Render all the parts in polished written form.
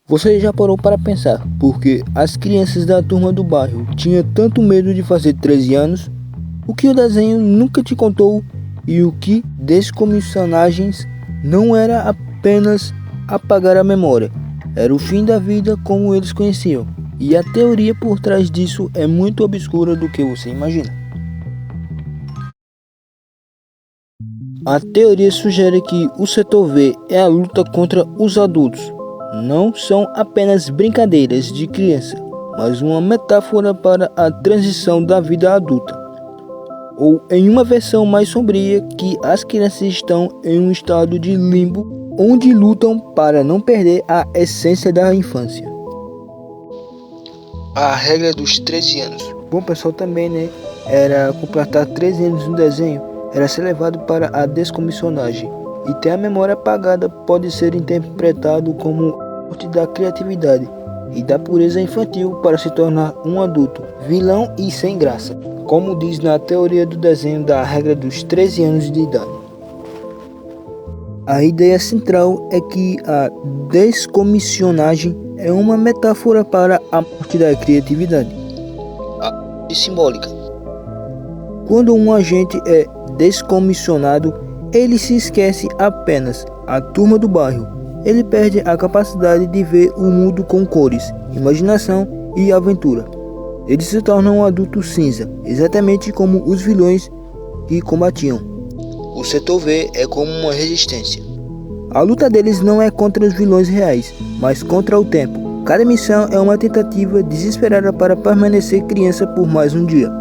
Você já parou para pensar porque as crianças da turma do bairro tinham tanto medo de fazer 13 anos? O que o desenho nunca te contou e o que descomissionagens não era apenas apagar a memória, era o fim da vida como eles conheciam. E a teoria por trás disso é muito obscura do que você imagina. A teoria sugere que o setor V é a luta contra os adultos. Não são apenas brincadeiras de criança, mas uma metáfora para a transição da vida adulta. Ou em uma versão mais sombria, que as crianças estão em um estado de limbo, onde lutam para não perder a essência da infância. A regra dos 13 anos. Bom, pessoal, também, era completar 13 anos no desenho, era ser levado para a descomissionagem. E ter a memória apagada pode ser interpretado como morte da criatividade e da pureza infantil para se tornar um adulto, vilão e sem graça, como diz na teoria do desenho da regra dos 13 anos de idade. A ideia central é que a descomissionagem é uma metáfora para a morte da criatividade. A morte simbólica. Quando um agente é descomissionado, ele se esquece apenas a turma do bairro. Ele perde a capacidade de ver o mundo com cores, imaginação e aventura. Ele se torna um adulto cinza, exatamente como os vilões que combatiam. O setor V é como uma resistência. A luta deles não é contra os vilões reais, mas contra o tempo. Cada missão é uma tentativa desesperada para permanecer criança por mais um dia.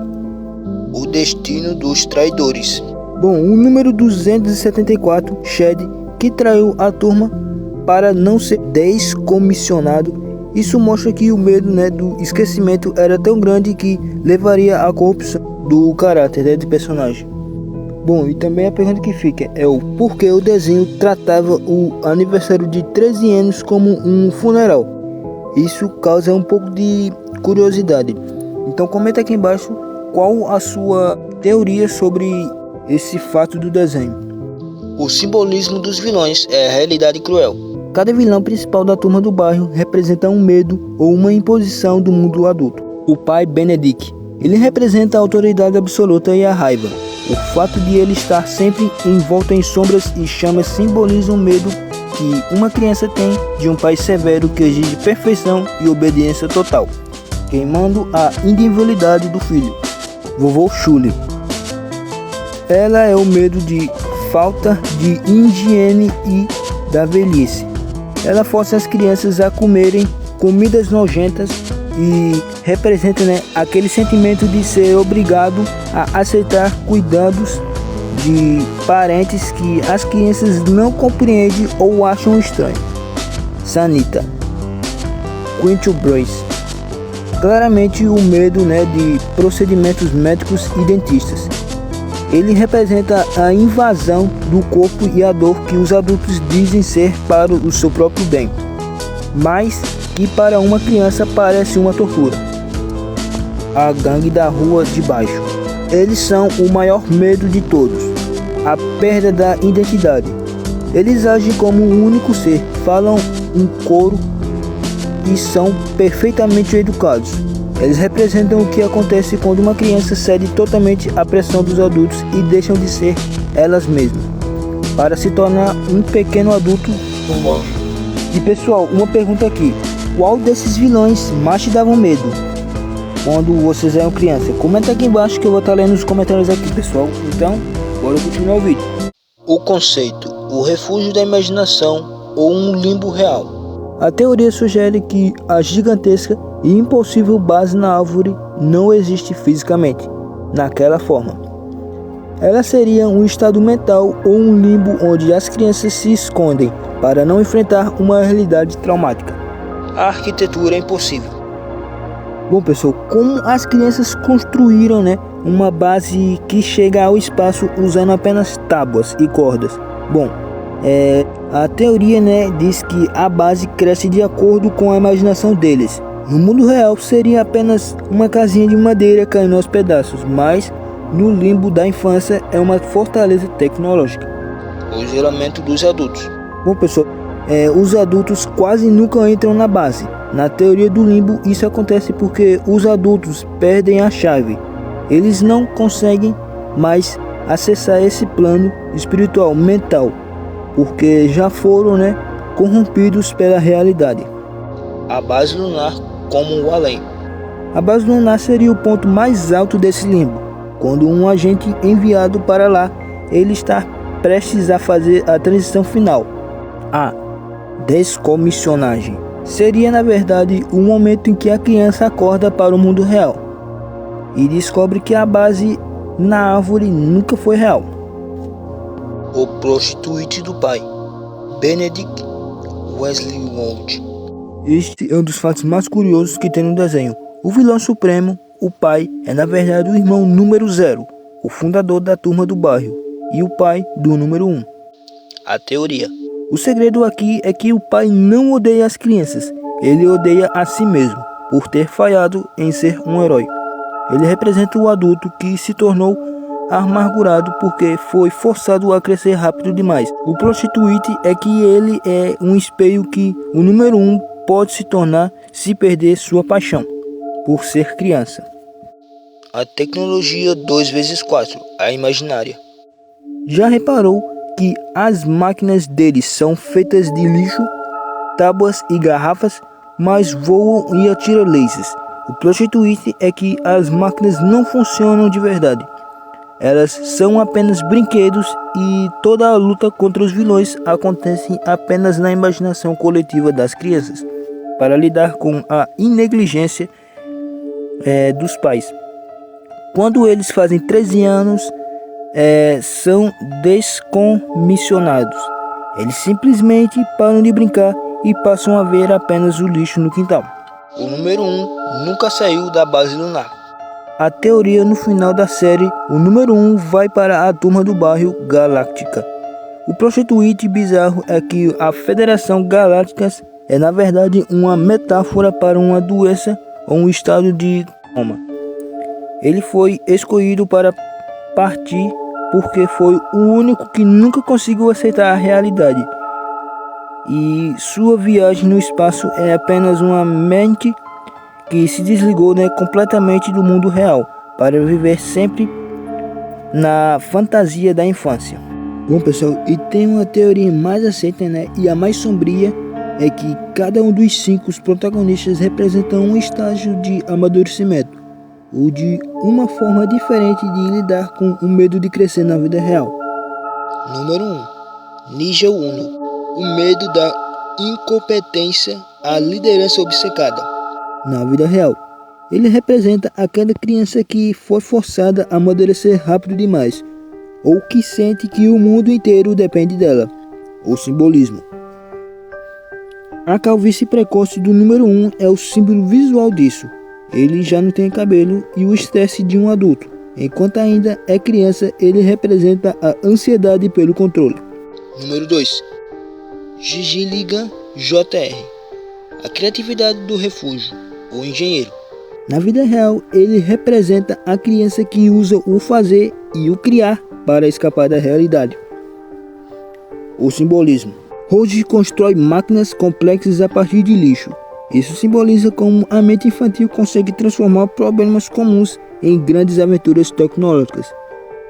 O destino dos traidores. Bom, o número 274, Shed, que traiu a turma para não ser descomissionado. Isso mostra que o medo do esquecimento era tão grande que levaria à corrupção do caráter do personagem. Bom, e também a pergunta que fica é o porquê o desenho tratava o aniversário de 13 anos como um funeral. Isso causa um pouco de curiosidade. Então comenta aqui embaixo qual a sua teoria sobre esse fato do desenho. O simbolismo dos vilões é a realidade cruel. Cada vilão principal da turma do bairro representa um medo ou uma imposição do mundo adulto. O pai Benedict, ele representa a autoridade absoluta e a raiva. O fato de ele estar sempre envolto em sombras e chamas simboliza o medo que uma criança tem de um pai severo que exige perfeição e obediência total, queimando a individualidade do filho. Vovô Shuley. Ela é o medo de falta de higiene e da velhice. Ela força as crianças a comerem comidas nojentas e representa aquele sentimento de ser obrigado a aceitar cuidados de parentes que as crianças não compreendem ou acham estranho. Sanita. Quinto Brace. Claramente o medo de procedimentos médicos e dentistas. Ele representa a invasão do corpo e a dor que os adultos dizem ser para o seu próprio bem, mas que para uma criança parece uma tortura. A gangue da rua de baixo. Eles são o maior medo de todos, a perda da identidade. Eles agem como um único ser, falam um coro e são perfeitamente educados. Eles representam o que acontece quando uma criança cede totalmente à pressão dos adultos e deixam de ser elas mesmas, para se tornar um pequeno adulto. E pessoal, uma pergunta aqui: qual desses vilões mais te davam medo quando vocês eram criança? Comenta aqui embaixo que eu vou estar lendo nos comentários aqui, pessoal. Então, bora continuar o vídeo. O conceito, o refúgio da imaginação ou um limbo real. A teoria sugere que a gigantesca e impossível base na árvore não existe fisicamente, naquela forma. Ela seria um estado mental ou um limbo onde as crianças se escondem para não enfrentar uma realidade traumática. A arquitetura é impossível. Bom, pessoal, como as crianças construíram uma base que chega ao espaço usando apenas tábuas e cordas? Bom, a teoria diz que a base cresce de acordo com a imaginação deles. No mundo real seria apenas uma casinha de madeira caindo aos pedaços, mas no limbo da infância é uma fortaleza tecnológica. O isolamento dos adultos. Bom, pessoal, os adultos quase nunca entram na base. Na teoria do limbo, isso acontece porque os adultos perdem a chave. Eles não conseguem mais acessar esse plano espiritual mental, porque já foram, corrompidos pela realidade. A base lunar como o além. A base lunar seria o ponto mais alto desse limbo. Quando um agente enviado para lá, ele está prestes a fazer a transição final. A descomissionagem seria, na verdade, o momento em que a criança acorda para o mundo real e descobre que a base na árvore nunca foi real. O prostitute do pai, Benedict Wesley Walt. Este é um dos fatos mais curiosos que tem no desenho. O vilão supremo, o pai, é na verdade o irmão número 0, o fundador da turma do bairro, e o pai do número 1. A teoria. O segredo aqui é que o pai não odeia as crianças, ele odeia a si mesmo, por ter falhado em ser um herói. Ele representa o adulto que se tornou amargurado porque foi forçado a crescer rápido demais. O prostitute é que ele é um espelho que o número 1 pode se tornar se perder sua paixão por ser criança. A tecnologia 2x4, a imaginária. Já reparou que as máquinas deles são feitas de lixo, tábuas e garrafas, mas voam e atiram lasers? O prostitute é que as máquinas não funcionam de verdade. Elas são apenas brinquedos e toda a luta contra os vilões acontece apenas na imaginação coletiva das crianças, para lidar com a negligência dos pais. Quando eles fazem 13 anos, são descomissionados. Eles simplesmente param de brincar e passam a ver apenas o lixo no quintal. O número 1 nunca saiu da base lunar. A teoria no final da série, o número 1 vai para a turma do bairro Galáctica. O prostitute bizarro é que a Federação Galáctica é na verdade uma metáfora para uma doença ou um estado de coma. Ele foi escolhido para partir porque foi o único que nunca conseguiu aceitar a realidade. E sua viagem no espaço é apenas uma mente que se desligou completamente do mundo real para viver sempre na fantasia da infância. Bom pessoal, e tem uma teoria mais aceita e a mais sombria é que cada um dos 5 protagonistas representa um estágio de amadurecimento ou de uma forma diferente de lidar com o medo de crescer na vida real. Número 1. Ninja Uno. O medo da incompetência, a liderança obcecada. Na vida real, ele representa aquela criança que foi forçada a amadurecer rápido demais, ou que sente que o mundo inteiro depende dela. O simbolismo. A calvície precoce do número 1 é o símbolo visual disso. Ele já não tem cabelo e o estresse de um adulto. Enquanto ainda é criança, ele representa a ansiedade pelo controle. Número 2. Gigi Ligan Jr. A criatividade do refúgio, o engenheiro. Na vida real, ele representa a criança que usa o fazer e o criar para escapar da realidade. O simbolismo. Rose constrói máquinas complexas a partir de lixo. Isso simboliza como a mente infantil consegue transformar problemas comuns em grandes aventuras tecnológicas.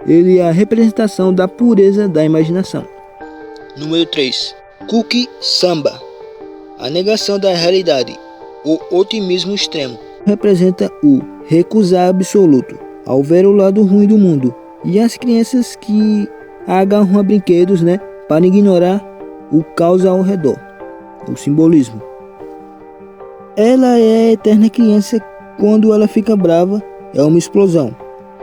Ele é a representação da pureza da imaginação. Número 3. Cookie Samba. A negação da realidade, o otimismo extremo. Representa o recusar absoluto ao ver o lado ruim do mundo. E as crianças que agarram a brinquedos para ignorar o caos ao redor. O simbolismo. Ela é a eterna criança. Quando ela fica brava, é uma explosão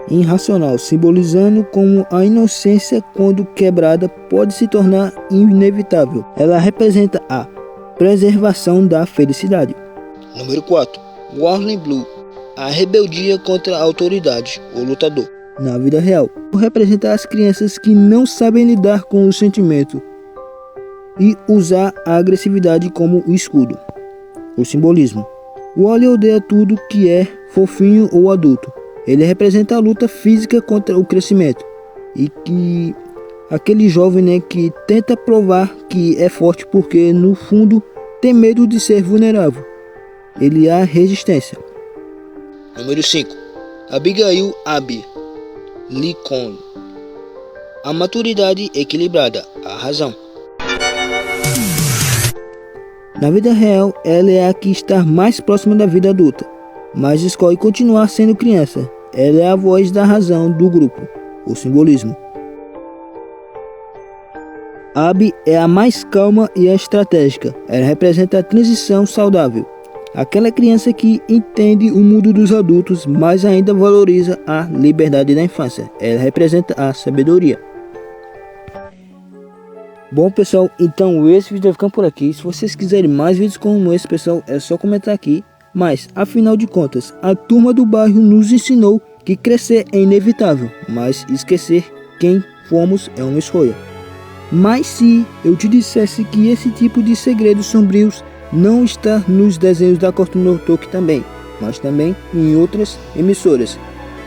irracional, simbolizando como a inocência, quando quebrada, pode se tornar inevitável. Ela representa a preservação da felicidade. Número 4. Warling Blue. A rebeldia contra a autoridade, o lutador. Na vida real, representa as crianças que não sabem lidar com o sentimento e usar a agressividade como o escudo. O simbolismo. O Wally odeia tudo que é fofinho ou adulto. Ele representa a luta física contra o crescimento e que aquele jovem, né, que tenta provar que é forte porque no fundo tem medo de ser vulnerável. Ele é a resistência. Número 5. Abigail Abby Lincoln. A maturidade equilibrada, a razão. Na vida real, ela é a que está mais próxima da vida adulta, mas escolhe continuar sendo criança. Ela é a voz da razão do grupo, o simbolismo. Abby é a mais calma e a estratégica. Ela representa a transição saudável. Aquela criança que entende o mundo dos adultos, mas ainda valoriza a liberdade da infância. Ela representa a sabedoria. Bom, pessoal, então esse vídeo vai ficando por aqui. Se vocês quiserem mais vídeos como esse, pessoal, é só comentar aqui. Mas, afinal de contas, a turma do bairro nos ensinou que crescer é inevitável, mas esquecer quem fomos é uma escolha. Mas se eu te dissesse que esse tipo de segredos sombrios não está nos desenhos da Cartoon Network também, mas também em outras emissoras.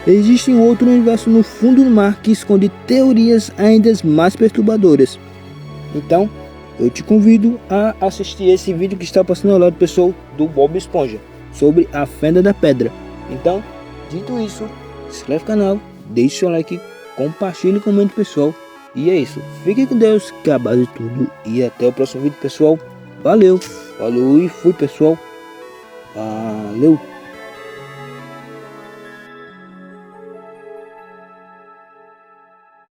Existe um outro universo no fundo do mar que esconde teorias ainda mais perturbadoras. Então, eu te convido a assistir esse vídeo que está passando ao lado, pessoal, do Bob Esponja, sobre a Fenda da Pedra. Então, dito isso, se inscreve no canal, deixe seu like, compartilhe e comente, pessoal. E é isso, fique com Deus, que é a base de tudo. E até o próximo vídeo, pessoal. Valeu, falou e fui, pessoal. Valeu.